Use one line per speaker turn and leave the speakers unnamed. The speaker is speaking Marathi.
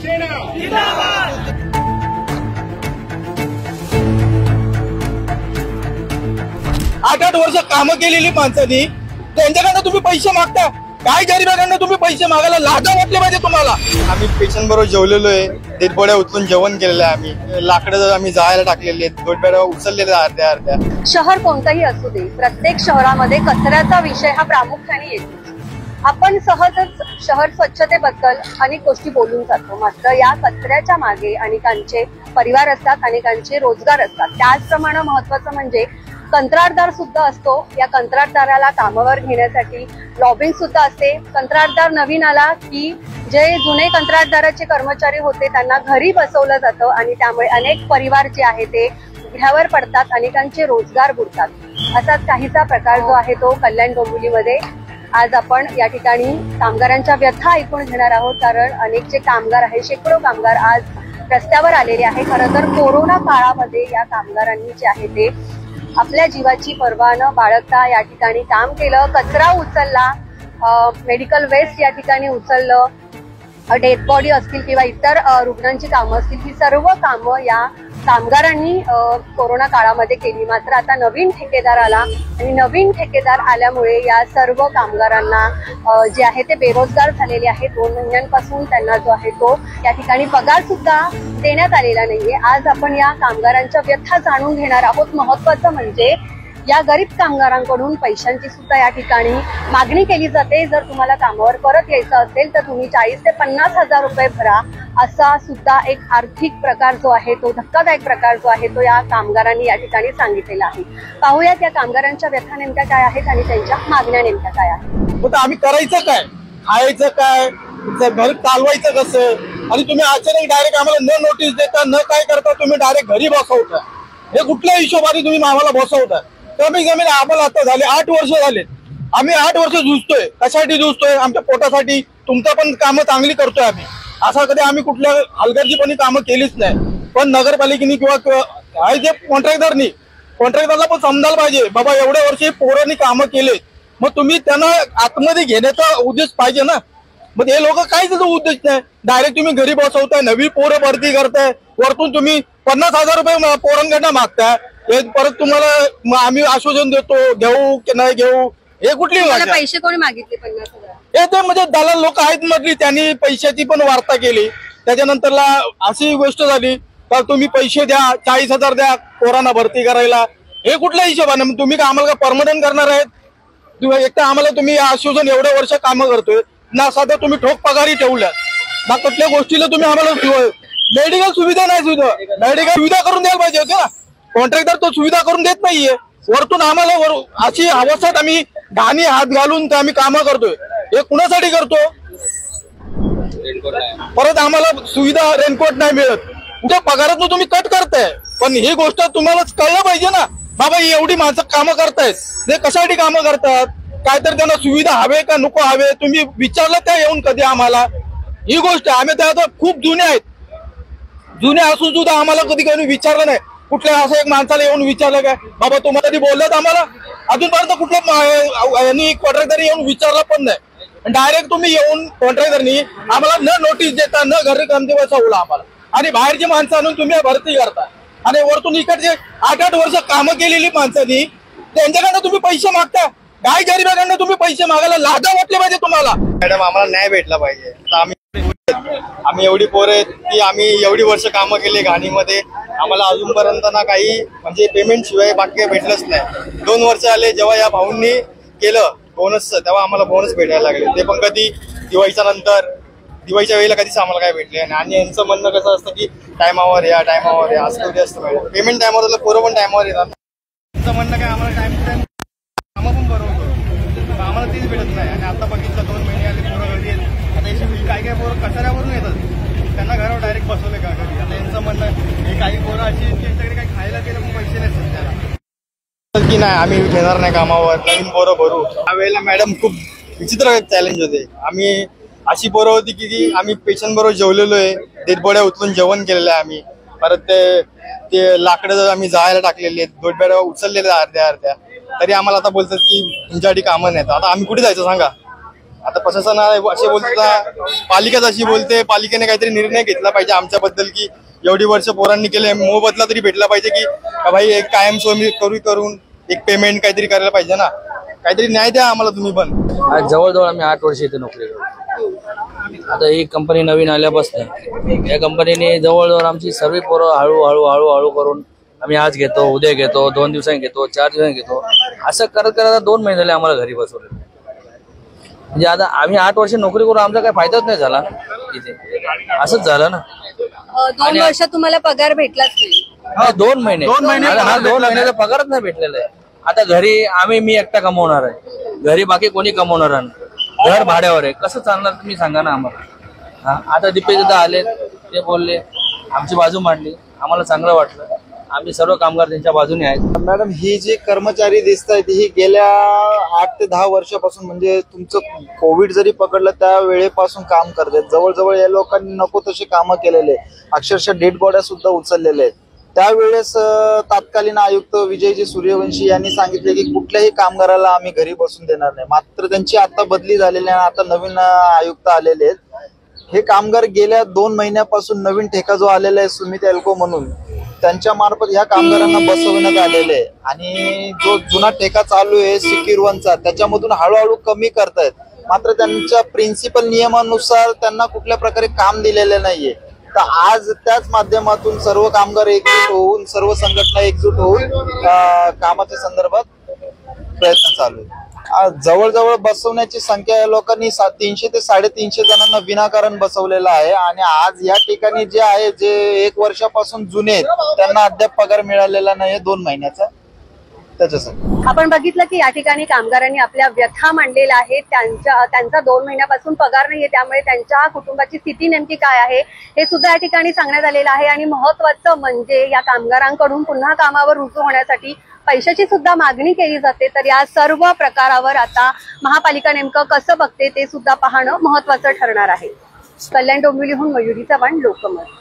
8 वर्ष कामं केलेली माणसांनी त्यांच्याकडनं तुम्ही पैसे मागता। काय गरिबांकडनं तुम्ही पैसे मागायला लाजा वाटले पाहिजे तुम्हाला।
आम्ही पेशंट बरोबर जेवलेलो आहे, देठबोड्या उचलून जेवण केलेलं आहे, आम्ही लाकडं आम्ही जाळायला टाकलेली आहेत, देठबोड्या उचललेले अर्ध्या।
शहर कोणतंही असू दे, प्रत्येक शहरामध्ये कचऱ्याचा विषय हा प्रामुख्याने येतो। आपण सहजच शहर स्वच्छतेबद्दल अनेक गोष्टी बोलून जातो, मात्र या कचऱ्याच्या मागे अनेकांचे परिवार असतात, अनेकांचे रोजगार असतात। त्याचप्रमाणे महत्वाचं म्हणजे कंत्राटदार सुद्धा असतो। या कंत्राटदाराला कामावर घेण्यासाठी लॉबिंग सुद्धा असते। कंत्राटदार नवीन आला की जे जुने कंत्राटदाराचे कर्मचारी होते त्यांना घरी बसवलं जातं आणि त्यामुळे अनेक परिवार जे आहे ते उघड्यावर पडतात, अनेकांचे रोजगार बुडतात। असाच काहीचा प्रकार जो आहे तो कल्याण डोंबिवलीमध्ये आज आपण या ठिकाणी कामगारांच्या व्यथा ऐकून घेणार आहोत, कारण अनेक जे कामगार आहे, शेकडो कामगार आज रस्त्यावर आलेले आहे। खरं तर कोरोना काळामध्ये या कामगारांनी जे आहे ते आपल्या जीवाची पर्वा न बाळगता या ठिकाणी काम केलं, कचरा उचलला, मेडिकल वेस्ट या ठिकाणी उचललं, डेथ बॉडी असतील किंवा इतर रुग्णांची कामं असतील, ही सर्व कामं या कामगारांनी कोरोना काळामध्ये केली। मात्र आता नवीन ठेकेदार आला आणि नवीन ठेकेदार आल्यामुळे या सर्व कामगारांना जे आहे ते बेरोजगार झालेले आहेत। 2 महिन्यांपासून त्यांना जो आहे तो या ठिकाणी पगार सुद्धा देण्यात आलेला नाहीये। आज आपण या कामगारांच्या व्यथा जाणून घेणार आहोत। महत्वाचं म्हणजे या गरीब कामगारांकडून पैशांची सुद्धा या ठिकाणी मागणी केली जाते। जर तुम्हाला कामावर परत यायचं असेल तर तुम्ही 40 ते 50 हजार रुपये भरा, असा सुद्धा एक आर्थिक प्रकार जो आहे तो, धक्कादायक प्रकार जो आहे तो या कामगारांनी या ठिकाणी सांगितलेला आहे। पाहूयात या कामगारांच्या व्यथा नेमक्या काय आहेत आणि त्यांच्या मागण्या नेमक्या काय आहेत।
आम्ही करायचं काय, खायचं काय, घर चालवायचं कसं, आणि तुम्ही अचानक डायरेक्ट आम्हाला न नोटीस देता न काय करता तुम्ही डायरेक्ट घरी बसवता। हे कुठल्या हिशोबाने तुम्ही आम्हाला बसवता? कमी कमी आम्हाला आता झाले 8 वर्ष झाले, आम्ही 8 वर्ष झुजतोय। कशासाठी झुजतोय? आमच्या पोटासाठी। तुमचं पण कामं चांगली करतोय आम्ही, असं कधी आम्ही कुठल्या हलगर्जीपणे कामं केलीच नाही। पण नगरपालिकेने किंवा जे कॉन्ट्रॅक्टरला पण समजायला पाहिजे, बाबा एवढ्या वर्षी पोरांनी कामं केले, मग तुम्ही त्यांना आतमध्ये घेण्याचा उद्देश पाहिजे ना। मग हे लोक काय त्याचा उद्देश नाही, डायरेक्ट तुम्ही घरी बसवताय, नवी पोरं भरती करताय, वरतून तुम्ही 50 हजार रुपये पोरांकडनं मागताय, परत तुम्हाला आम्ही आश्वासन देतो घेऊ की नाही घेऊ। हे कुठली
पैसे कोणी मागितले 50 हजार?
हे तर म्हणजे दलाल लोक आहेत म्हटली, त्यांनी पैशाची पण वार्ता केली। त्याच्यानंतरला अशी गोष्ट झाली तर तुम्ही पैसे द्या, 40 हजार द्या पोरांना भरती करायला। हे कुठल्या हिशोबाने? तुम्ही का आम्हाला परमनंट करणार आहेत? एक तर आम्हाला तुम्ही आश्वासन एवढ्या वर्ष कामं करतोय ना, साधा तुम्ही ठोक पगारी ठेवल्या ना, कुठल्या गोष्टीला तुम्ही आम्हाला मेडिकल सुविधा नाही, मेडिकल सुविधा करून द्यायला पाहिजे होते ना। कॉन्ट्रॅक्टर तो सुविधा करून देत नाहीये, वरतून आम्हाला अशी अवस्थेत आम्ही घाणी हात घालून आम्ही कामं करतोय। हे कुणासाठी करतो? परत आम्हाला सुविधा रेनकोट नाही मिळत, तुमच्या पगारातून तुम्ही कट करताय। पण ही गोष्ट तुम्हालाच कळलं पाहिजे ना, बाबा एवढी माणसं कामं करतायत, ते कशासाठी कामं करतात? काहीतरी त्यांना सुविधा हवे का नको हवे, तुम्ही विचारलं त्या येऊन कधी आम्हाला? ही गोष्ट आम्ही त्या खूप जुने आहेत, जुने असून सुद्धा आम्हाला कधी विचारलं नाही। कुठल्या असं एक माणसाला येऊन विचारलं काय, बाबा तुम्हाला कधी बोललात आम्हाला? अजूनपर्यंत कुठल्या कॉन्ट्रॅक्टरनी येऊन विचारलं पण नाही। डायरेक्ट तुम्ही येऊन कॉन्ट्रॅक्टरनी आम्हाला न नोटीस देता न घरी कामते बसवलं आम्हाला, आणि बाहेरची माणसं आणून तुम्ही भरती करता, आणि वरतून इकडचे 8 वर्ष कामं केलेली माणसांनी त्यांच्याकडनं तुम्ही पैसे मागता। काय गरिबांकडनं तुम्ही पैसे मागायला लाजा वाटले पाहिजे तुम्हाला।
मॅडम आम्हाला न्याय भेटला पाहिजे। आम्ही एवढी पोरं आहेत की आम्ही एवढी वर्ष कामं केली घाणीमध्ये, आम्हाला अजूनपर्यंत ना काही म्हणजे पेमेंट शिवाय बाकी भेटलंच नाही। 2 वर्ष आले जेव्हा या भाऊंनी केलं बोनस, तेव्हा आम्हाला बोनस भेटायला लागले, ते पण कधी दिवाळीच्या नंतर, दिवाळीच्या वेळेला कधीच आम्हाला काय भेटले नाही। आणि यांचं म्हणणं कसं असतं की टायमावर या असं कधी असतं मॅडम, पेमेंट टायमावर पोरं पण टायमावर येतात। त्यांचं म्हणणं काय आम्हाला टाइम टू टाइम कामं पण बरोबर, आम्हाला तेच भेटत नाही। आणि आता बघितलं 2 महिने आले पोरं घरी आहेत, आता याची काही पोरं कचऱ्यावरून येतात, त्यांना घरावर डायरेक्ट बसवले का घरी। आता यांचं म्हणणं हे काही पोरं अशी त्यांच्याकडे काही खायला गेलं पण पैसे नसतात त्याला, की नाही आम्ही घेणार नाही कामावर, नवीन पोरं भरू। त्यावेळेला मॅडम खूप विचित्र चॅलेंज होते। आम्ही अशी पोरं होती की आम्ही पेशंट बरोबर जेवलेलो आहे, देठबोड्या उचलून जेवण केलेलं आहे आम्ही, परत ते लाकडं आम्ही जाळायला टाकलेली आहेत, देठबोड्या उचललेल्या अर्ध्या, तरी आम्हाला आता बोलतात की तुमच्यासाठी कामं नाहीत। आता आम्ही कुठे जायचं सांगा? आता प्रशासन असे बोलतात, पालिकाच अशी बोलते, पालिकेने काहीतरी निर्णय घेतला पाहिजे आमच्याबद्दल की एवढी वर्ष पोरांनी केले, मोबदला तरी भेटला पाहिजे की भाई एक कायमस्वरूपी करून एक पेमेंट काहीतरी करायला पाहिजे ना, काहीतरी न्याय द्या आम्हाला तुम्ही पण.
आज जवळजवळ आम्ही 8 वर्ष इथे नोकरी करतो. आता ही कंपनी नवीन आल्यापासून या कंपनीने जवळजवळ आमची सर्व पोरं हळूहळू करून आम्ही आज घेतो, उद्या घेतो, 2 दिवसांनी घेतो, 4 दिवसांनी घेतो, असं करत करत 2 महिने झाले आम्हाला घरी बसवले. म्हणजे आता आम्ही 8 वर्ष नोकरी करून आमचा काही फायदाच नाही झाला इथे, असंच झालं ना.
2 वर्ष तुम्हाला पगार भेटलाच नाही.
हा 2 महिने 2 महिन्याचा पगारच नाही भेटलेला आहे. आता घरी मी एकटा कमवणार आहे, घरी बाकी कोणी कमवणार नाही, घर भाड्यावर आहे, कसं चालणार तुम्ही सांगा ना आम्हाला. हा आता दीपेश दादा आले, ते बोलले, आमची बाजू मांडली, आम्हाला चांगलं वाटलं, आम्ही सर्व कामगार त्यांच्या बाजूने आहेत.
मॅडम ही जी कर्मचारी दिसत आहेत ही गेल्या 8 ते 10 वर्षापासून, म्हणजे तुमचं कोविड जरी पकडलं त्या वेळेपासून काम करतात. जवळजवळ या लोकांनी नको तशी कामं केलेले, अक्षरशः डेड बॉड्या सुद्धा उचललेले आहेत. त्यावेळेस तत्कालीन आयुक्त विजयजी सूर्यवंशी यांनी सांगितले की कुठल्याही कामगाराला आम्ही घरी बसून देणार नाही. मात्र त्यांची आता बदली झालेली आहे, आता नवीन आयुक्त आलेले आहेत. हे कामगार गेल्या 2 महिन्यापासून नवीन ठेका जो आलेला आहे सुमित एल्को म्हणून, त्यांच्या मार्फत ह्या कामगारांना बसवण्यात आलेले आहे. आणि जो जुना ठेका चालू आहे सिक्युर 1चा, त्याच्यामधून हळूहळू कमी करतायत. मात्र त्यांच्या प्रिन्सिपल नियमानुसार त्यांना कुठल्या प्रकारे काम दिलेलं नाहीये. तर आज त्याच माध्यमातून सर्व कामगार एकजूट होऊन, सर्व संघटना एकजूट होऊन कामाच्या संदर्भात प्रयत्न चालू आहे. जवळजवळ बसवण्याची संख्या या लोकांनी 300 ते 350 जणांना विनाकारण बसवलेलं आहे. आणि आज या ठिकाणी जे आहे, जे 1 वर्षापासून जुने आहेत, त्यांना अद्याप पगार मिळालेला नाही 2 महिन्याचा. त्याच्यासाठी
आपण बघितलं की या ठिकाणी कामगारांनी आपल्या व्यथा मांडलेल्या आहेत. त्यांचा 2 महिन्यापासून पगार नाहीये, त्यामुळे त्यांच्या कुटुंबाची स्थिती नेमकी काय आहे हे सुद्धा या ठिकाणी सांगण्यात आलेलं आहे. आणि महत्वाचं म्हणजे या कामगारांकडून पुन्हा कामावर रुजू होण्यासाठी पैशाची सुद्धा मागणी केली जाते. तर या सर्व प्रकारावर आता महापालिका नेमकं कसं बघते ते सुद्धा पाहणं महत्वाचं ठरणार आहे. कल्याण डोंबिवलीहून मयुरी चव्हाण, लोकमत.